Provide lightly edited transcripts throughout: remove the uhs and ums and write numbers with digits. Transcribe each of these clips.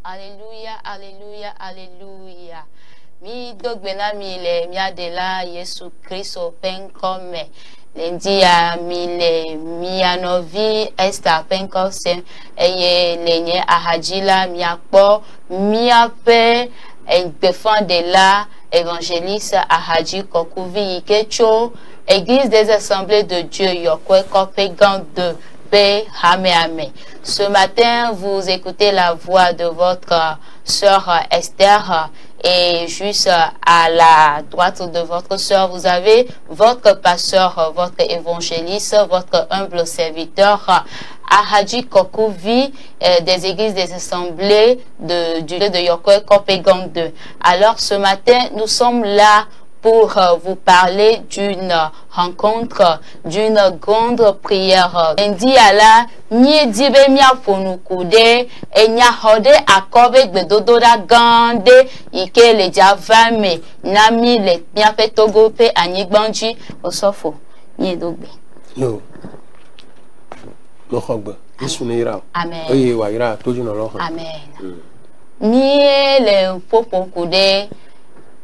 Alléluia, alléluia, alléluia. Mi dogbena mi le mi adela Yesu Kristo penkome. Lendia mi le mi anovi esta penkose eye lenye ahajila mi akpo mi ape de la évangéliste Ahadji Kokuvi Ikecho, Église des Assemblées de Dieu, Yokwe Kopégan de Paix, Hame. Ce matin, vous écoutez la voix de votre sœur Esther et juste à la droite de votre sœur, vous avez votre pasteur, votre évangéliste, votre humble serviteur, Ahadji Kokuvi des églises des assemblées du lieu de Yokwe Kopégang 2. Alors ce matin, nous sommes là pour vous parler d'une rencontre, d'une grande prière. Ndi ala mi dibe mi afonukude enya hode akobe gbedododa gande ike le javame nami le mi afetogope anyigbanji osofo mi dogbe. No. Amen. Amen. Mi le popokude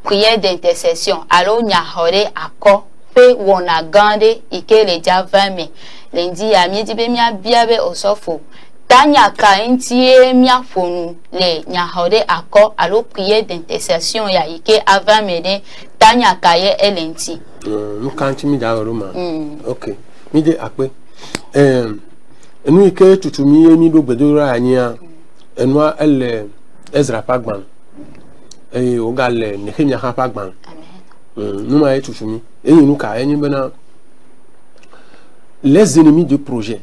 prière d'intercession. Alors nya hore ako pe wona gande ike le javame. Lendi ya mi dibe mi abiabe osofo. Tanya ka intie mi afonu le nya hore ako alors prière d'intercession ya ike avame de tanya ka ye elenti. Nous kanti mi da roma. OK. Mi de akpe. Nous ike tutumi mi do gbedora anya. Enwa elle Ezra Pagban. Et au gars les Nehemia Pagban. Nous m'a tout soumis. Et nous ka les ennemis de projet.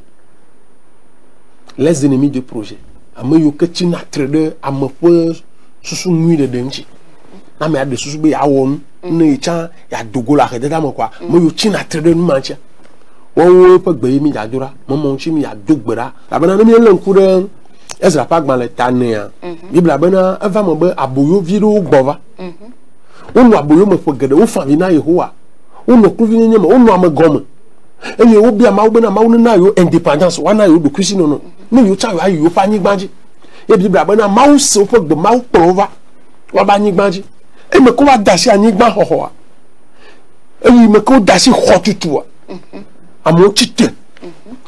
Les ennemis de projet. Ame yo ke tina trader ame pe susu nuit de denji. Na me ade susu be ya won ne cha ya dogo la ke da mo kwa. Me yo tina trader nu mancha. Wo pe gbe mi ya dura. Mo mo chi mi ya dogbera. La bana mi lenku de Ezra Pagban le tania. Bible abena ava mo be aboyo viro gbova. Onu aboyo mo fogede o fa vi na Yehowa. Onu kuvi nye mo onu amagom. Eye obi ama obena ma onu na yo independence wana yo do kwisi no no. Me yo cha yo ayo pa nyigbanji. E Bible abena ma o se o fogbe ma o prova. Wa ba nyigbanji. E me ko wa dashi anyigban hoho. E me ko dashi hotutu. Amo tite.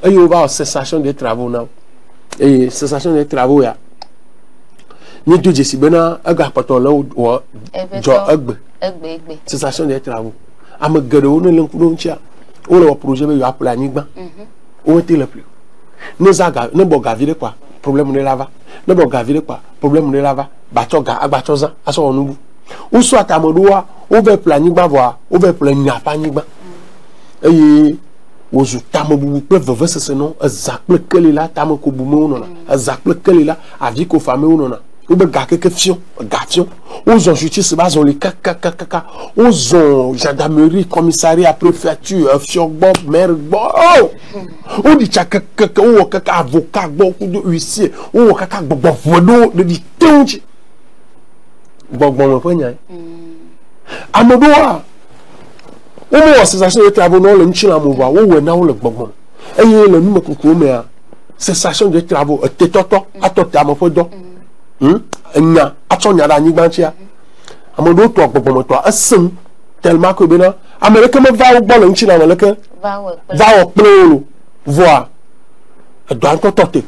E yo ba cessation des travaux now. Et cessation des travaux ya ni do jesi bena aga paton la o jo egbe cessation des travaux am gade o ne lenku don chia o le projet be yo appela nigba o te le plus nous aga ne bo gavire quoi problème de lava ne bo gavire quoi problème de lava ba toga agba toza aso onubu o so atamodowa o be plan nigba voa o be plan nyapa nigba eye ozu tamobubu pe veve sese non azakple kelela tamoko bume onona azakple kelela aviko fame onona ube gakeke fion gation ozon justice bazon le kaka ozon gendarmerie commissariat préfecture fion bob maire bo o di chaka o kaka avocat bo de huissier o kaka bobo vodo de di tonji bobo mo fanya amodoa o mo cessation de travaux non le nchila mo wa wo na wo le gbogbo eye le nu mekuku me a cessation de travaux te toto atota mo fodo nya atonya da nyigbanchia amodo to gbogbo mo to asen tellement que bena america me va wo gbo le nchila mo leke va wo plolo voir do to tote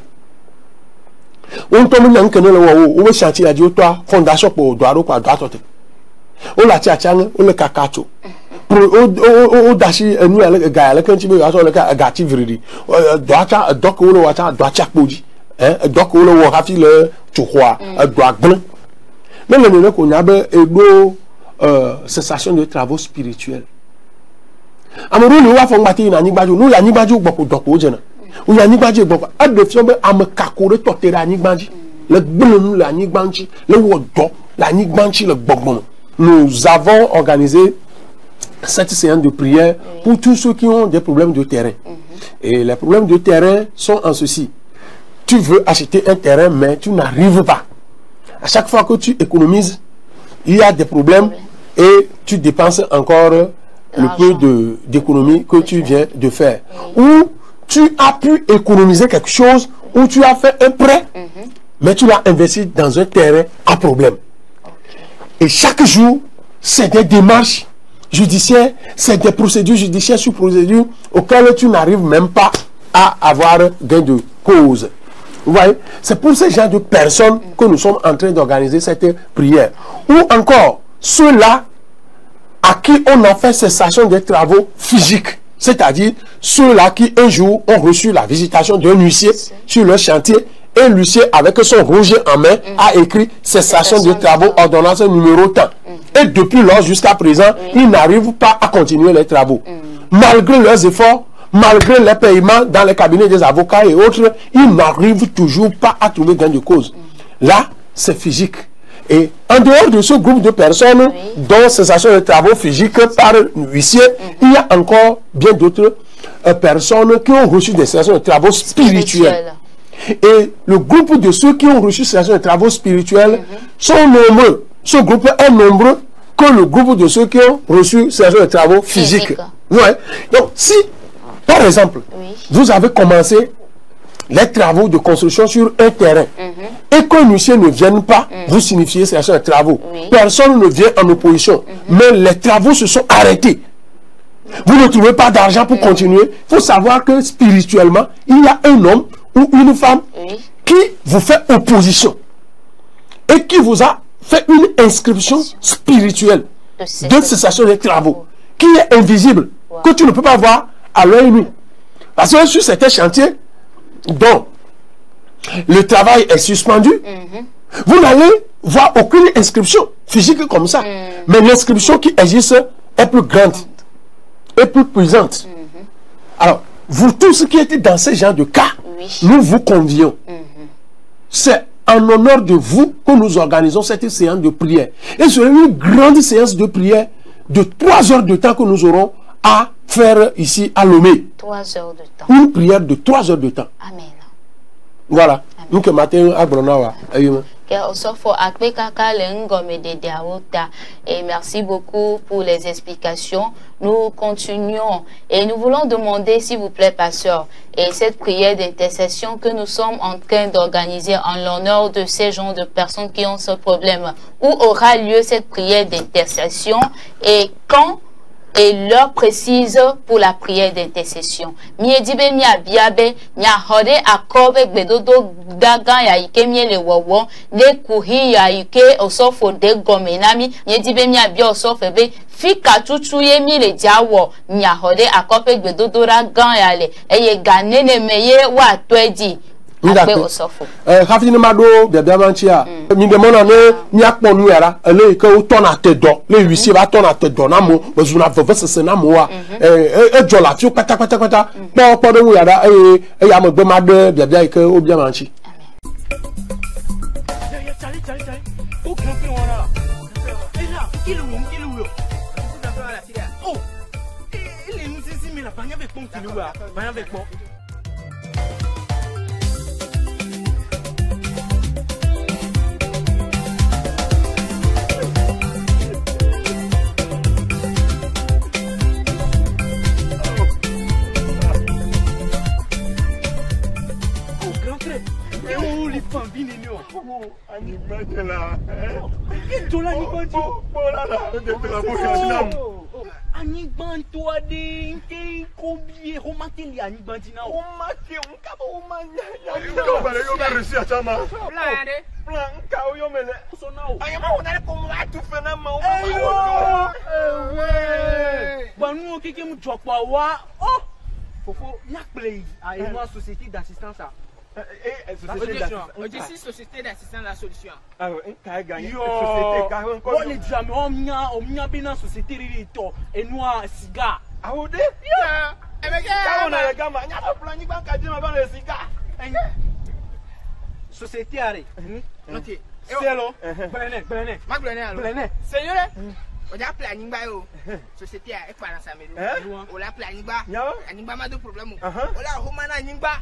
on to mo nyan kene le wo we chantier a di o to fondation po do aro kwa do tote o la cha cha o le kakacho o dashi enu ele ga ele kan ti be aso le ka ga ti viridi do acha dok wo lo acha do acha poji dok wo lo wo hafi le chuhwa do agbon mais le ne ko nya be ego cessation de travaux spirituels amoro ni wa fo ngba ti na nyigbaju no ya nyigbaju gbopo doko je na o ya nyigbaju gbopo adofio be amakakore to tere anyigbaji le gbonu la nyigbanji le wo do la nyigbanji le gbogbon. Nous avons organisé cette séance de prière pour tous ceux qui ont des problèmes de terrain. Et les problèmes de terrain sont en ceci. Tu veux acheter un terrain, mais tu n'arrives pas. À chaque fois que tu économises, il y a des problèmes et tu dépenses encore le peu d'économie que tu viens de faire. Ou tu as pu économiser quelque chose, ou tu as fait un prêt mais tu l'as investi dans un terrain à problème. Et chaque jour, c'est des démarches judiciaires, c'est des procédures judiciaires sur procédures auxquelles tu n'arrives même pas à avoir gain de cause. Vous voyez, c'est pour ce genre de personnes que nous sommes en train d'organiser cette prière. Ou encore, ceux-là à qui on a fait cessation des travaux physiques. C'est-à-dire ceux-là qui un jour ont reçu la visitation d'un huissier sur leur chantier et l'huissier avec son rouge en main a écrit cessation de travaux ordonnance numéro tant. Et depuis lors jusqu'à présent, ils n'arrivent pas à continuer les travaux. Malgré leurs efforts, malgré les paiements dans les cabinets des avocats et autres, ils n'arrivent toujours pas à trouver gain de cause. Là, c'est physique. Et en dehors de ce groupe de personnes, dont cessation de travaux physiques par huissier, il y a encore bien d'autres personnes qui ont reçu des cessations de travaux spirituels. Et le groupe de ceux qui ont reçu cessation de travaux spirituels sont nombreux. Ce groupe est nombreux que le groupe de ceux qui ont reçu cessation de travaux physiques. Ouais. Donc, si, par exemple, vous avez commencé les travaux de construction sur un terrain et que l'huissier ne vienne pas vous signifier cessation de travaux, personne ne vient en opposition, mais les travaux se sont arrêtés. Vous ne trouvez pas d'argent pour continuer. Il faut savoir que spirituellement, il y a un homme ou une femme qui vous fait opposition et qui vous a fait une inscription spirituelle de cessation des travaux qui est invisible, que tu ne peux pas voir à l'œil nu. Parce que sur certains chantiers dont le travail est suspendu, vous n'allez voir aucune inscription physique comme ça. Mais l'inscription qui existe est plus grande et plus puissante. Alors, vous tous qui êtes dans ce genre de cas, nous vous convions. C'est en honneur de vous que nous organisons cette séance de prière. Et c'est une grande séance de prière de 3 heures de temps que nous aurons à faire ici à Lomé. 3 heures de temps. Une prière de 3 heures de temps. Amen. Voilà. Nous que matin à Bronawa. Et merci beaucoup pour les explications. Nous continuons et nous voulons demander, s'il vous plaît, pasteur, et cette prière d'intercession que nous sommes en train d'organiser en l'honneur de ces gens de personnes qui ont ce problème. Où aura lieu cette prière d'intercession et quand et l'heure précise pour la prière d'intercession. Miedibe mi abiabe, mi ahode akobe gbedodo daga ya ike mi le wowo, de kuhi ya ike osofo de gomenami, miedibe mi abia osofo be, fika tutu ye mi le jawo, mi ahode akobe gbedodo daga ya le, eye ganene meye wa twedi. Hafini mado bia manchia mi demona ne mi akpon nu era ele ke o ton atedo le huissier va ton atedo na mo ozuna vevese na mo wa e jola ti o pata po de wu yara e ya mo gbe made bia ke o bia manchi. Société d'assistance à société d'assistance à la solution. Ah oui, t'as gagné. On est jamais on a bien société et nous cigare. Ah oui, on a les gars, il y a plein de gens qui ont les cigares. Société arrête. Ok. Seigneur, on a planning ba yo. Société est pas dans sa maison. On a planning ba. Aningba ma de problème. On a homana aningba.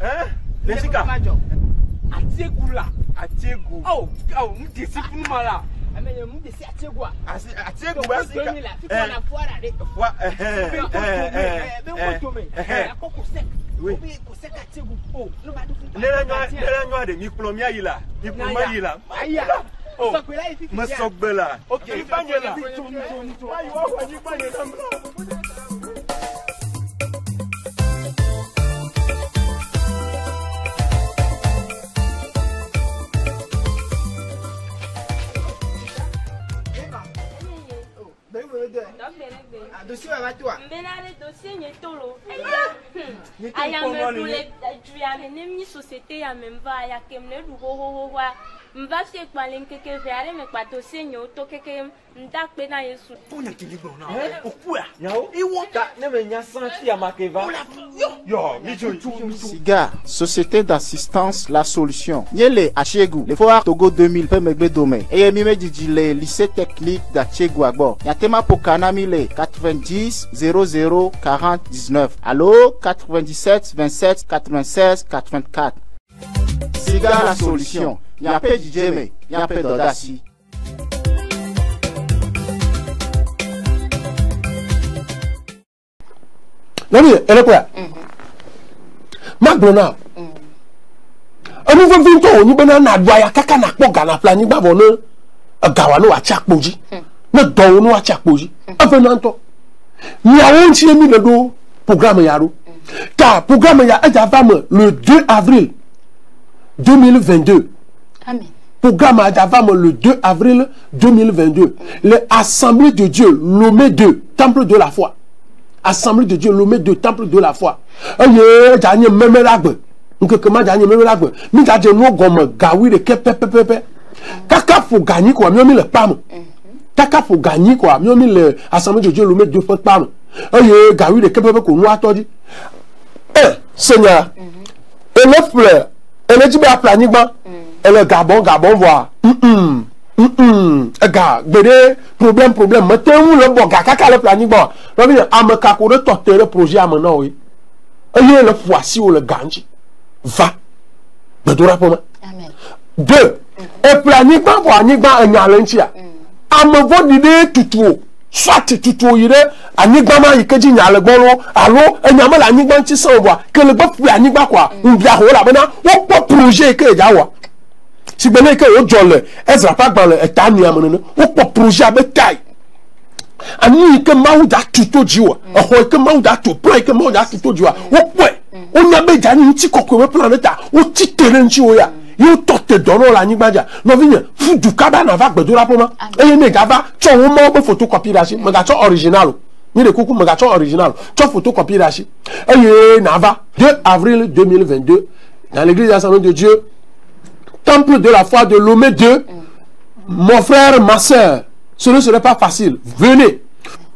Les cigares. Atiegula. Atiegu. Oh, discipline mala. Mais nous décide Atiegu. Atiegu ba sika. On a foire avec. Foire. Ben on tombe. La coco sec. Oui. Oh, Masogbela. Ok. Dossier à toi. Mais dossier n'est pas là. I am a société à même va ya kemne du ho wa mva se kwalen keke veare me kwa dossier nyo to keke ndak pe na yesu. Ponya kiligo na. Okua. Yao. Iwonka ne me nya santi amakeva. Yo, Siga, société d'assistance La Solution. Nyele Achegu, le Foire Togo 2000 pe megbe dome. Eye mi me le lycée technique d'Achegu agbo. Yatema pokana mi le 90 00 40 19. Allo 97 27 96 84. Siga La Solution. Yape Djeme, yape Dodasi. Nani, elle est quoi? McDonald. Un nouveau vinto, ni bena na doya kaka na poga na plani ba bono. Gawa no acha poji. Na do no acha poji. Avenanto. Ni awon ti emi le do programme yaro. Ta programme ya aja femme le 2 avril 2022. Amen. Programme aja femme le 2 avril 2022. L'Assemblée de Dieu, Lomé 2, Temple de la foi. Assemblée de Dieu, Lomé 2, Temple de la foi. Aye, janye memelagbe. Donc comment janye memelagbe. Mi janye no gomme gawi de kepepepepe. Kaka faut gagner quoi, mi le pam. Kaka faut gagner quoi, mi le Assemblée de Dieu, Lomé 2 faut pam. Aye, gawi de kepepepe ko no atodi. Seigneur. Et le fleur, elle est dit à planigba. Elle est Gabon voir. Gars, problème. Maintenant, le bon gars, kaka le planning bon. Non, mais à me kako de torter le projet à mon nom, oui. Et le voici ou le ganji. Va. Me dora pour moi. Amen. 2. Et planning bon pour anigba un yalentia. À me voir l'idée tout. Soit tout ire anigba ma ikeji nyale gbolo alo enyama la anigba nti san wa que le gba anigba kwa mbia ho la bena wo po projet ke ja wa si bene ke o jole ezra pa gba le etani amene wo po projet abetai ani ke mawu da tuto jiwa o ke mawu da to plan ke mawu da tuto jiwa wo po o nya be ja ni nti kokwe planeta wo ti tere nti o ya yo tote dono la nigbaja no vigne fudu kaba na va gbedora poma eye me gaba cho wo mo be photocopy dashi me ga cho original ni de kuku me ga cho original cho photocopy dashi eye na va 2 avril 2022 dans l'église d'Assemblée de Dieu temple de la foi de Lomé 2 mon frère ma soeur ce ne serait pas facile venez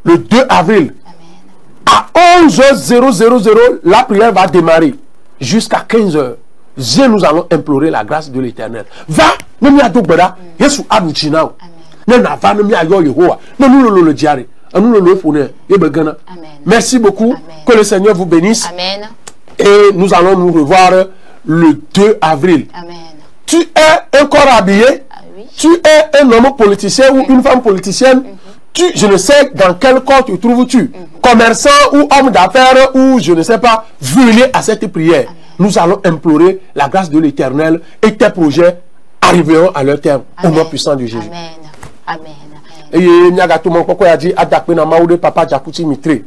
le 2 avril à 11h00 la prière va démarrer jusqu'à 15h. Nous allons implorer la grâce de l'Éternel. Va, ne m'y a doubera, Yesu abuchinao. Ne n'a pas ne m'y a yo yehoa. Ne nous le diaré. Nous le fournir. Merci beaucoup. Que le Seigneur vous bénisse. Amen. Et nous allons nous revoir le 2 avril. Amen. Tu es un corps habillé. Oui. Tu es un homme politicien ou une femme politicienne. Je ne sais dans quel corps te trouves-tu. Commerçant ou homme d'affaires ou je ne sais pas. Venez à cette prière. Amen. Nous allons implorer la grâce de l'Éternel et tes projets arriveront à leur terme. Amen. Au nom puissant de Jésus. Amen. Amen. Et Nyagato Monkoko a dit Adakpena Maoude Papa Djapouti Mitre.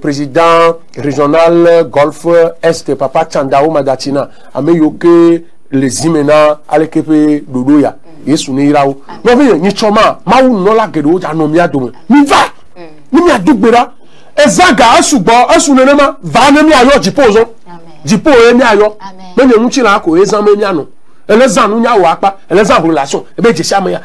Président régional Golfe Est Papa Tchandao Madatina. Ameyoke les Imena Alekepe Dodoya. Yesu Neirao. Non, mais Nichoma, Maou Nola Gedo, Janomia Dome. Mi va. Mi a Dubera. Ezaga Asubo, Asunema, Vanemi Ayo Jipozo. Jipo emi ayo me ne nchi na ko ezan me miano elezan nu nya wa pa elezan relation ebe jesi amaya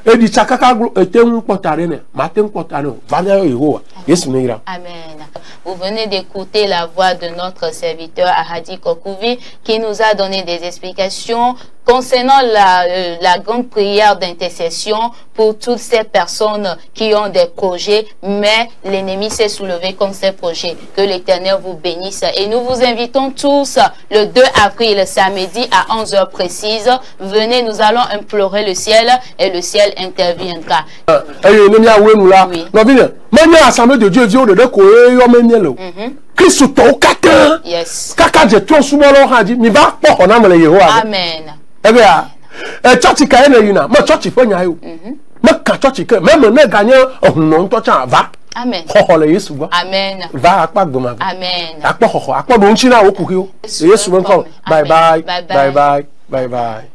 edi chakaka etenwu potare ne ma ten potare ba na yehowa Yesu ne ira. Amen. Vous venez d'écouter la voix de notre serviteur Ahadi Kokouvi qui nous a donné des explications concernant la grande prière d'intercession pour toutes ces personnes qui ont des projets, mais l'ennemi s'est soulevé contre ces projets. Que l'Éternel vous bénisse. Et nous vous invitons tous le 2 avril, samedi à 11h précise, venez, nous allons implorer le ciel et le ciel interviendra. Oui. Assemblée de Dieu, Dieu de Christ Yes. Amen. Amen. Amen. Amen. Bye bye. Bye bye. Bye bye.